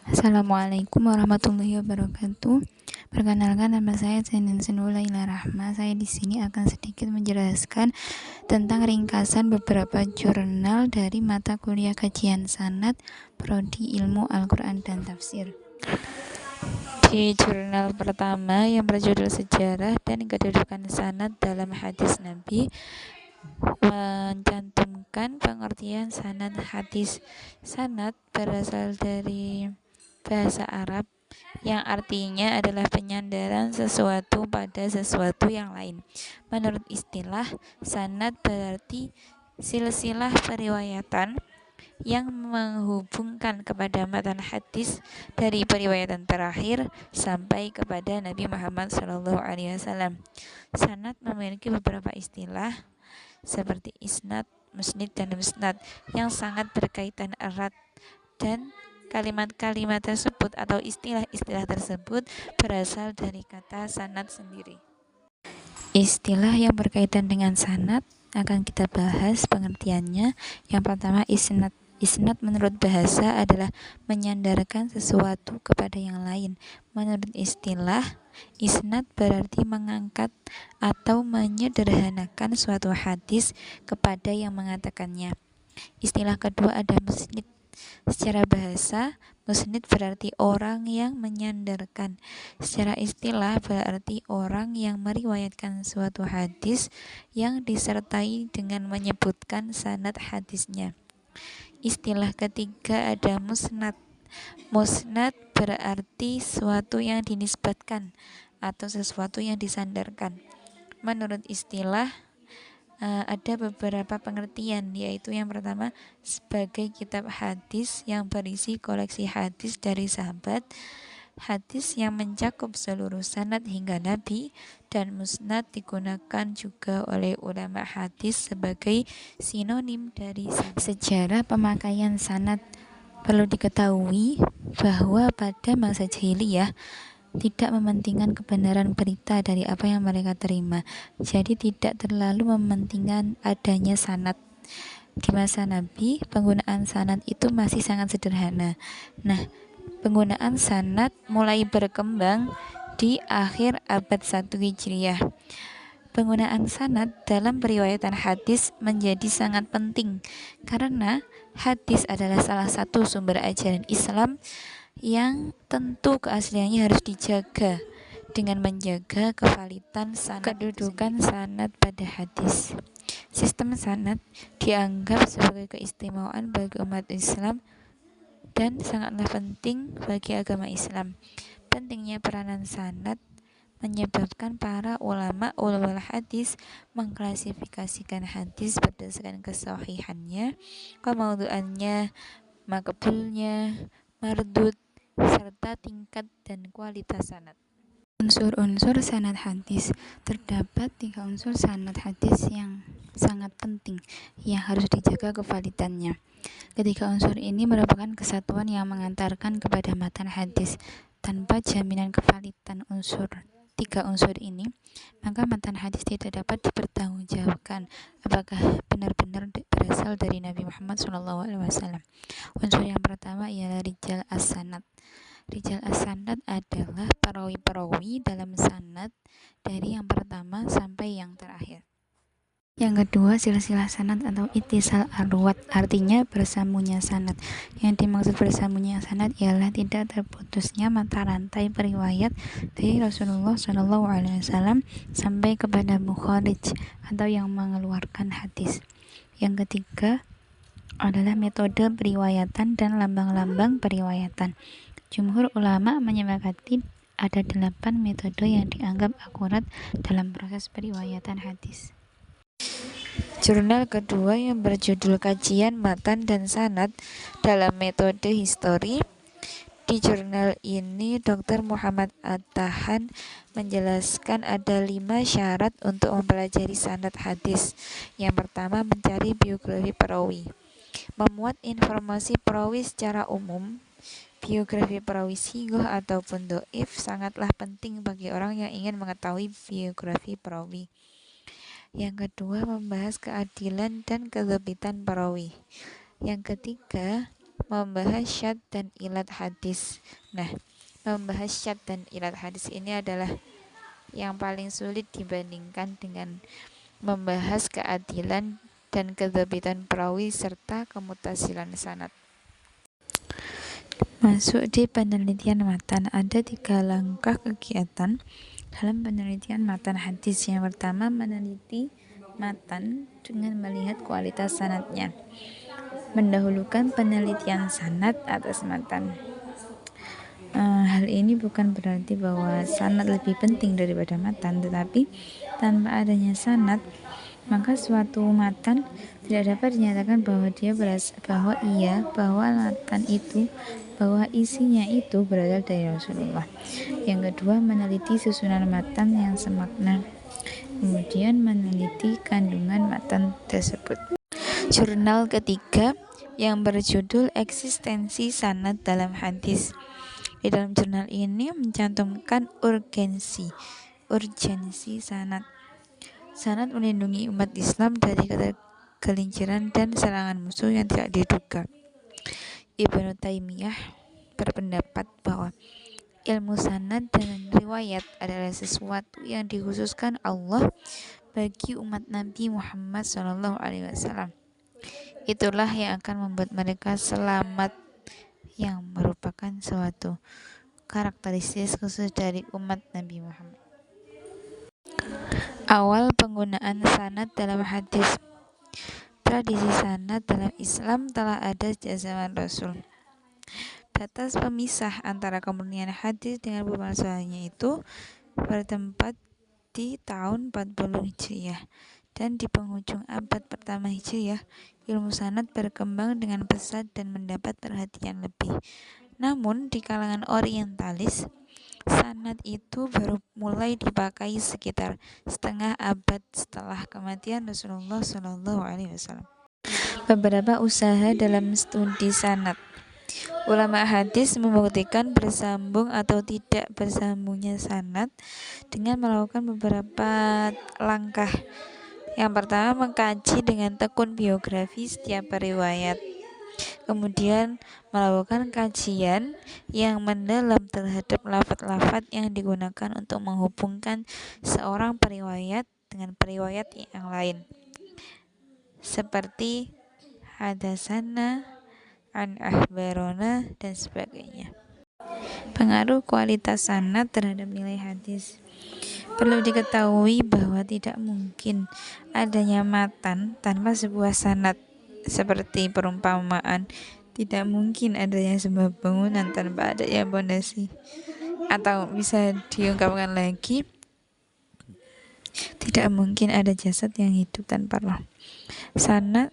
Assalamualaikum warahmatullahi wabarakatuh. Perkenalkan, nama saya Zainin Sinulaila Rahma. Saya di sini akan sedikit menjelaskan tentang ringkasan beberapa jurnal dari mata kuliah kajian sanad Prodi Ilmu Al-Quran dan Tafsir. Di jurnal pertama yang berjudul Sejarah dan Kedudukan Sanad dalam Hadis Nabi, mencantumkan pengertian sanad hadis. Sanad berasal dari bahasa Arab yang artinya adalah penyandaran sesuatu pada sesuatu yang lain. Menurut istilah, sanad berarti silsilah periwayatan yang menghubungkan kepada matan hadis dari periwayatan terakhir sampai kepada Nabi Muhammad SAW. Sanad memiliki beberapa istilah seperti isnad, musnid, dan musnad yang sangat berkaitan erat, dan kalimat-kalimat tersebut atau istilah-istilah tersebut berasal dari kata sanad sendiri. Istilah yang berkaitan dengan sanad akan kita bahas pengertiannya. Yang pertama, isnad. Isnad menurut bahasa adalah menyandarkan sesuatu kepada yang lain. Menurut istilah, isnad berarti mengangkat atau menyederhanakan suatu hadis kepada yang mengatakannya. Istilah kedua ada musnid. Secara bahasa, musnid berarti orang yang menyandarkan. Secara istilah berarti orang yang meriwayatkan suatu hadis yang disertai dengan menyebutkan sanad hadisnya. Istilah ketiga ada musnad. Musnad berarti sesuatu yang dinisbatkan atau sesuatu yang disandarkan. Menurut istilah, ada beberapa pengertian, yaitu yang pertama sebagai kitab hadis yang berisi koleksi hadis dari sahabat, hadis yang mencakup seluruh sanad hingga Nabi, dan musnad digunakan juga oleh ulama hadis sebagai sinonim dari sejarah pemakaian sanad. Perlu diketahui bahwa pada masa jahiliyah tidak mementingkan kebenaran berita dari apa yang mereka terima, jadi tidak terlalu mementingkan adanya sanad. Di masa Nabi, penggunaan sanad itu masih sangat sederhana. Nah, penggunaan sanad mulai berkembang di akhir abad 1 Hijriah. Penggunaan sanad dalam periwayatan hadis menjadi sangat penting karena hadis adalah salah satu sumber ajaran Islam yang tentu keasliannya harus dijaga dengan menjaga kevalitan sanad. Kedudukan sanad pada hadis. Sistem sanad dianggap sebagai keistimewaan bagi umat Islam dan sangatlah penting bagi agama Islam. Pentingnya peranan sanad menyebabkan para ulama ulul hadis mengklasifikasikan hadis berdasarkan kesahihannya, kemaudhu'annya, makbulnya, mardud, serta tingkat dan kualitas sanad. Unsur-unsur sanad hadis. Terdapat 3 unsur sanad hadis yang sangat penting yang harus dijaga kevalitannya. Ketiga unsur ini merupakan kesatuan yang mengantarkan kepada matan hadis. Tanpa jaminan kevalitan 3 unsur ini, maka matan hadis tidak dapat dipertanggungjawabkan apakah benar-benar berasal dari Nabi Muhammad SAW. Unsur yang pertama ialah rijal as-sanad. Rijal as-sanad adalah perawi-perawi dalam sanad dari yang pertama sampai yang terakhir. Yang kedua, silsilah sanad atau ittisal arwat, artinya bersambungnya sanad. Yang dimaksud bersambungnya sanad ialah tidak terputusnya mata rantai periwayat dari Rasulullah SAW sampai kepada mukharij atau yang mengeluarkan hadis. Yang ketiga adalah metode periwayatan dan lambang-lambang periwayatan. Jumhur ulama menyepakati ada 8 metode yang dianggap akurat dalam proses periwayatan hadis. Jurnal kedua yang berjudul Kajian Matan dan Sanad dalam Metode Histori. Di jurnal ini, Dr. Muhammad At-Tahan menjelaskan ada 5 syarat untuk mempelajari sanad hadis. Yang pertama, mencari biografi perawi. Memuat informasi perawi secara umum. Biografi perawi shighoh ataupun dhaif sangatlah penting bagi orang yang ingin mengetahui biografi perawi. Yang kedua, membahas keadilan dan kedhabitan perawi. Yang ketiga, membahas syad dan ilat hadis. Nah, membahas syad dan ilat hadis ini adalah yang paling sulit dibandingkan dengan membahas keadilan dan kedhabitan perawi serta kemutasilan sanad. Masuk di penelitian matan, ada 3 langkah kegiatan dalam penelitian matan hadis. Yang pertama, meneliti matan dengan melihat kualitas sanadnya, mendahulukan penelitian sanad atas matan. Hal ini bukan berarti bahwa sanad lebih penting daripada matan, tetapi tanpa adanya sanad, maka suatu matan tidak dapat dinyatakan bahwa bahwa isinya itu berasal dari Rasulullah. Yang kedua, meneliti susunan matan yang semakna, kemudian meneliti kandungan matan tersebut. Jurnal ketiga yang berjudul Eksistensi Sanad dalam Hadis. Di dalam jurnal ini mencantumkan urgensi sanad. Sanad melindungi umat Islam dari kegelinciran dan serangan musuh yang tidak diduga. Ibnu Taimiyah berpendapat bahwa ilmu sanad dan riwayat adalah sesuatu yang dikhususkan Allah bagi umat Nabi Muhammad SAW. Itulah yang akan membuat mereka selamat, yang merupakan suatu karakteristik khusus dari umat Nabi Muhammad. Awal penggunaan sanad dalam hadis. Tradisi sanad dalam Islam telah ada sejak zaman Rasul. Batas pemisah antara kemurnian hadis dengan pemalsuannya itu bertempat di tahun 40 Hijriah, dan di penghujung abad pertama Hijriah, ilmu sanad berkembang dengan pesat dan mendapat perhatian lebih. Namun di kalangan orientalis, sanad itu baru mulai dipakai sekitar setengah abad setelah kematian Rasulullah SAW. Beberapa usaha dalam studi sanad. Ulama hadis membuktikan bersambung atau tidak bersambungnya sanad dengan melakukan beberapa langkah. Yang pertama, mengkaji dengan tekun biografi setiap periwayat. Kemudian melakukan kajian yang mendalam terhadap lafaz-lafaz yang digunakan untuk menghubungkan seorang periwayat dengan periwayat yang lain, seperti hadatsana, an akhbarona, dan sebagainya. Pengaruh kualitas sanad terhadap nilai hadis. Perlu diketahui bahwa tidak mungkin adanya matan tanpa sebuah sanad. Seperti perumpamaan, tidak mungkin adanya sebuah bangunan tanpa adanya pondasi. Atau bisa diungkapkan lagi, tidak mungkin ada jasad yang hidup tanpa roh. Sanad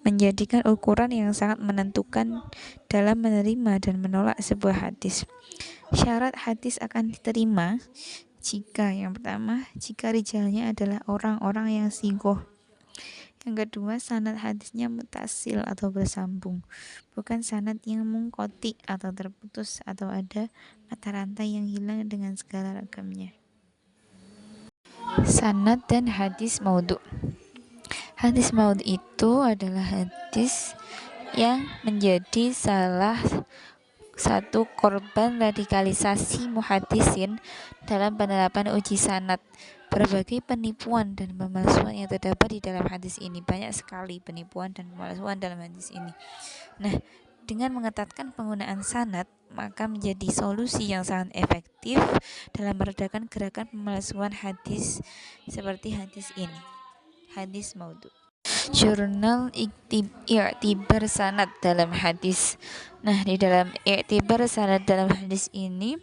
menjadikan ukuran yang sangat menentukan dalam menerima dan menolak sebuah hadis. Syarat hadis akan diterima jika, yang pertama, jika rijalnya adalah orang-orang yang siqoh. Yang kedua, sanad hadisnya mutasil atau bersambung, bukan sanad yang mungqati atau terputus atau ada mata rantai yang hilang dengan segala ragamnya. Sanad dan hadis maudhu. Hadis maudhu itu adalah hadis yang menjadi salah satu korban radikalisasi muhaddisin dalam penerapan uji sanad. Berbagai penipuan dan pemalsuan yang terdapat di dalam hadis ini. Banyak sekali penipuan dan pemalsuan dalam hadis ini. Nah, dengan mengetatkan penggunaan sanad, maka menjadi solusi yang sangat efektif dalam meredakan gerakan pemalsuan hadis seperti hadis ini, hadis maudhu. Jurnal I'tibar Sanad dalam Hadis. Nah, di dalam I'tibar Sanad dalam hadis ini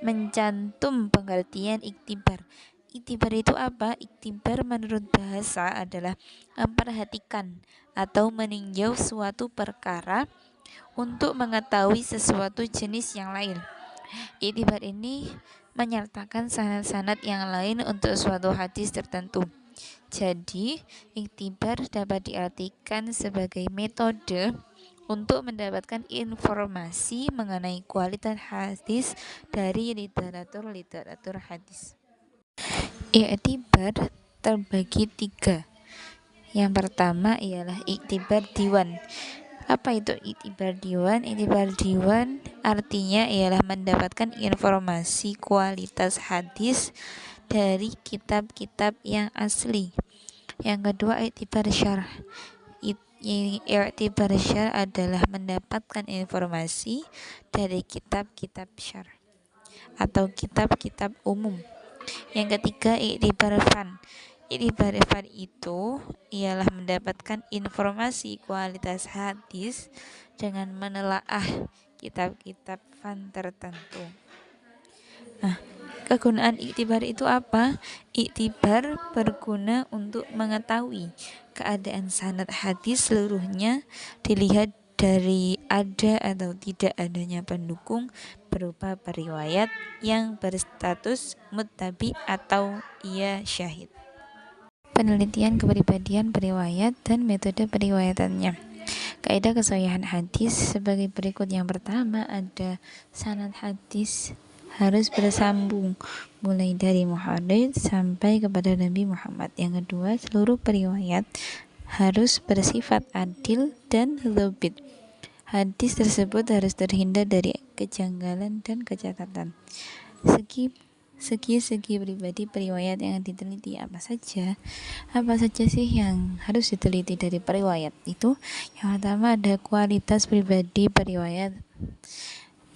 mencantum pengertian iktibar. Iktibar itu apa? Iktibar menurut bahasa adalah memperhatikan atau meninjau suatu perkara untuk mengetahui sesuatu jenis yang lain. Iktibar ini menyertakan sanad-sanad yang lain untuk suatu hadis tertentu. Jadi, iktibar dapat diartikan sebagai metode untuk mendapatkan informasi mengenai kualitas hadis dari literatur hadis. Iktibar terbagi 3. Yang pertama ialah iktibar diwan. Apa itu iktibar diwan? Iktibar diwan artinya ialah mendapatkan informasi kualitas hadis dari kitab-kitab yang asli. Yang kedua, iktibar syarh. Iktibar syarh adalah mendapatkan informasi dari kitab-kitab syarh atau kitab-kitab umum. Yang ketiga, iktibar fan. Iktibar fan itu ialah mendapatkan informasi kualitas hadis dengan menelaah kitab-kitab fan tertentu. Nah, kegunaan iktibar itu apa? Iktibar berguna untuk mengetahui keadaan sanad hadis seluruhnya, dilihat dari ada atau tidak adanya pendukung berupa periwayat yang berstatus muttabi atau ia syahid. Penelitian kepribadian periwayat dan metode periwayatannya. Kaidah kesahihan hadis sebagai berikut. Yang pertama, ada sanad hadis harus bersambung mulai dari muhadits sampai kepada Nabi Muhammad. Yang kedua, seluruh periwayat harus bersifat adil dan dzabit. Hadis tersebut harus terhindar dari kejanggalan dan kecacatan. Segi pribadi periwayat yang diteliti apa saja sih yang harus diteliti dari periwayat itu? Yang pertama, ada kualitas pribadi periwayat.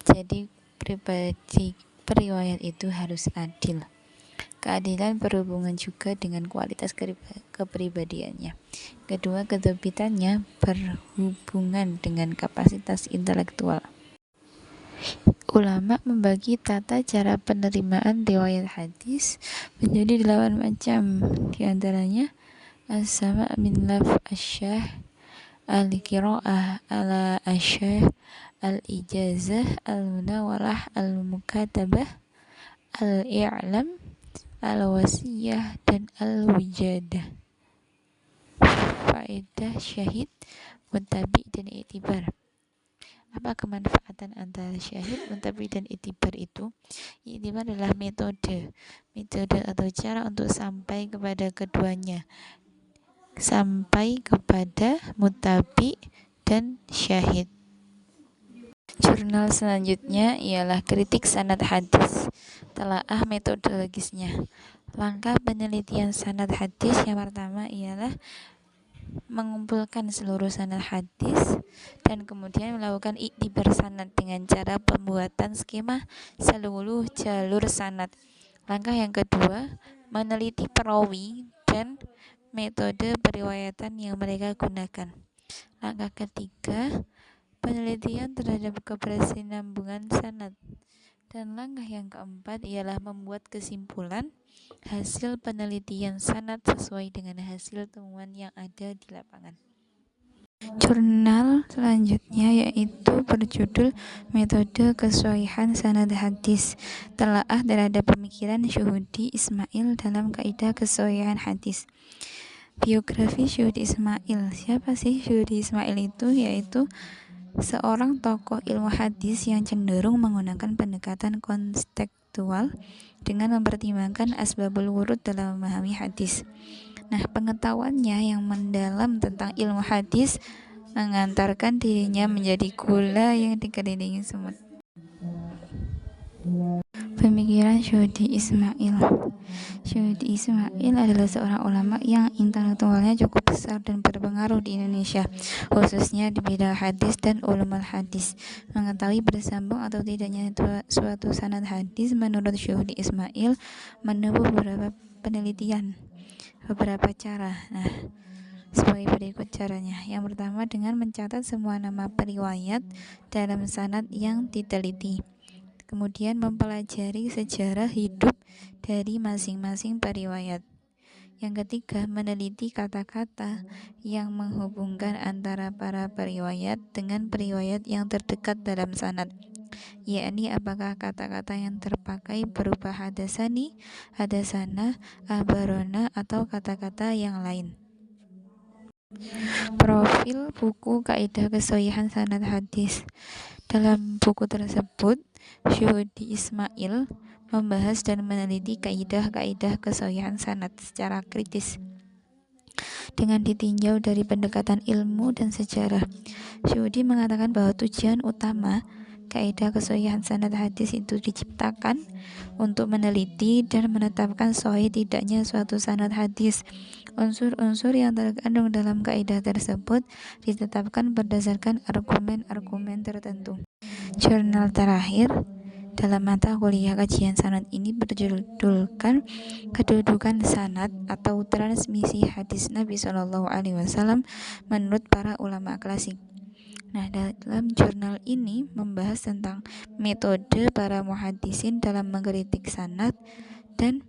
Jadi pribadi periwayat itu harus adil. Keadilan berhubungan juga dengan kualitas kepribadiannya. Kedua, kedzabitannya berhubungan dengan kapasitas intelektual. Ulama membagi tata cara penerimaan riwayat hadis menjadi 8 macam. Di antaranya as-sama' min laf asyah, al-qira'ah ala asyah, al-ijazah, al-munawalah, al-mukatabah, al-i'lam, al-wasiyah, dan al-wijadah. Faedah syahid, muttabi, dan iktibar. Apa kemanfaatan antara syahid, muttabi, dan iktibar itu? Iktibar adalah metode atau cara untuk sampai kepada keduanya, sampai kepada muttabi dan syahid. Jurnal selanjutnya ialah kritik sanad hadis. Telaah metodologisnya. Langkah penelitian sanad hadis yang pertama ialah mengumpulkan seluruh sanad hadis dan kemudian melakukan iktibar sanad dengan cara pembuatan skema seluruh jalur sanad. Langkah yang kedua, meneliti perawi dan metode periwayatan yang mereka gunakan. Langkah ketiga, penelitian terhadap keberkesinambungan sanad. Dan langkah yang keempat ialah membuat kesimpulan hasil penelitian sanad sesuai dengan hasil temuan yang ada di lapangan. Jurnal selanjutnya yaitu berjudul Metode Kesahihan Sanad Hadis. Telaah terhadap pemikiran Syuhudi Ismail dalam kaidah kesahihan hadis. Biografi Syuhudi Ismail. Siapa sih Syuhudi Ismail itu? Yaitu seorang tokoh ilmu hadis yang cenderung menggunakan pendekatan kontekstual dengan mempertimbangkan asbabul wurud dalam memahami hadis. Nah, pengetahuannya yang mendalam tentang ilmu hadis mengantarkan dirinya menjadi gula yang dikelilingi semut. Pemikiran Syuhudi Ismail. Syuhudi Ismail adalah seorang ulama yang intelektualnya cukup besar dan berpengaruh di Indonesia, khususnya di bidang hadis dan ulumul hadis. Mengetahui bersambung atau tidaknya suatu sanad hadis menurut Syuhudi Ismail menempuh beberapa penelitian, beberapa cara. Nah, sebagai berikut caranya. Yang pertama, dengan mencatat semua nama periwayat dalam sanad yang diteliti. Kemudian mempelajari sejarah hidup dari masing-masing periwayat. Yang ketiga, meneliti kata-kata yang menghubungkan antara para periwayat dengan periwayat yang terdekat dalam sanad, yakni apakah kata-kata yang terpakai berupa hadasani, hadasana, abarona, atau kata-kata yang lain. Profil buku Kaidah Kesahihan Sanad Hadis. Dalam buku tersebut, Syuhudi Ismail membahas dan meneliti kaidah-kaidah kesahihan sanad secara kritis. dengan ditinjau dari pendekatan ilmu dan sejarah. Syuuti mengatakan bahwa tujuan utama kaidah kesohihan sanad hadis itu diciptakan untuk meneliti dan menetapkan sahih tidaknya suatu sanad hadis. Unsur-unsur yang terkandung dalam kaidah tersebut ditetapkan berdasarkan argumen-argumen tertentu. Jurnal terakhir dalam mata kuliah kajian sanad ini berjudulkan kedudukan sanad atau transmisi hadis Nabi Shallallahu Alaihi Wasallam menurut para ulama klasik. Nah, dalam jurnal ini membahas tentang metode para muhaddisin dalam mengkritik sanad dan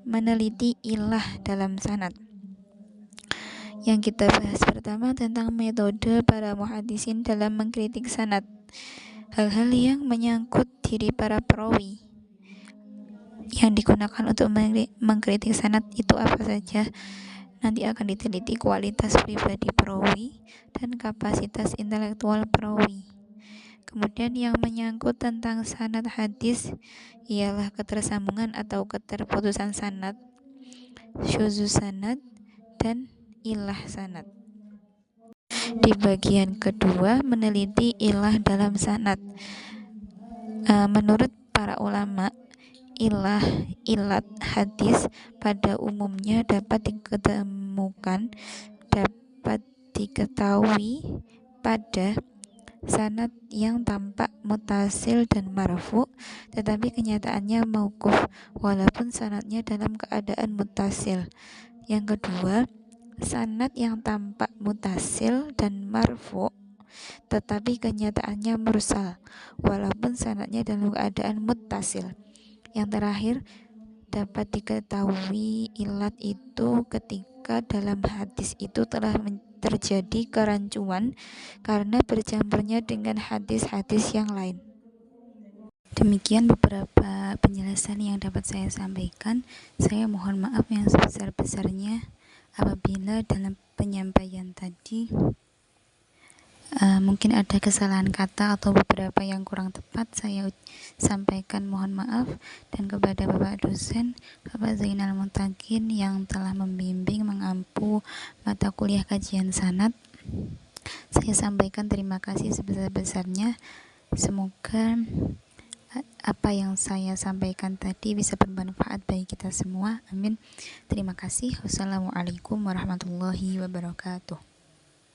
meneliti ilah dalam sanad. Yang kita bahas pertama tentang metode para muhaddisin dalam mengkritik sanad. Hal-hal yang menyangkut diri para perawi yang digunakan untuk mengkritik sanad itu apa saja? Nanti akan diteliti kualitas pribadi perawi dan kapasitas intelektual perawi. Kemudian yang menyangkut tentang sanad hadis ialah ketersambungan atau keterputusan sanad, syuzus sanad, dan ilah sanad. Di bagian kedua meneliti ilah dalam sanad. Menurut para ulama, ilat hadis pada umumnya dapat diketahui pada sanad yang tampak mutasil dan marfu, tetapi kenyataannya mauquf walaupun sanadnya dalam keadaan mutasil. Yang kedua, sanad yang tampak mutasil dan marfu tetapi kenyataannya mursal walaupun sanadnya dalam keadaan muttasil. Yang terakhir, dapat diketahui ilat itu ketika dalam hadis itu telah terjadi kerancuan karena bercampurnya dengan hadis-hadis yang lain. Demikian beberapa penjelasan yang dapat saya sampaikan. Saya mohon maaf yang sebesar-besarnya apabila dalam penyampaian tadi mungkin ada kesalahan kata atau beberapa yang kurang tepat. Saya sampaikan mohon maaf. Dan kepada Bapak dosen, Bapak Zainal Muttaqin yang telah membimbing mengampu mata kuliah kajian sanad, saya sampaikan terima kasih sebesar-besarnya. Semoga apa yang saya sampaikan tadi bisa bermanfaat bagi kita semua. Amin. Terima kasih. Wassalamualaikum warahmatullahi wabarakatuh.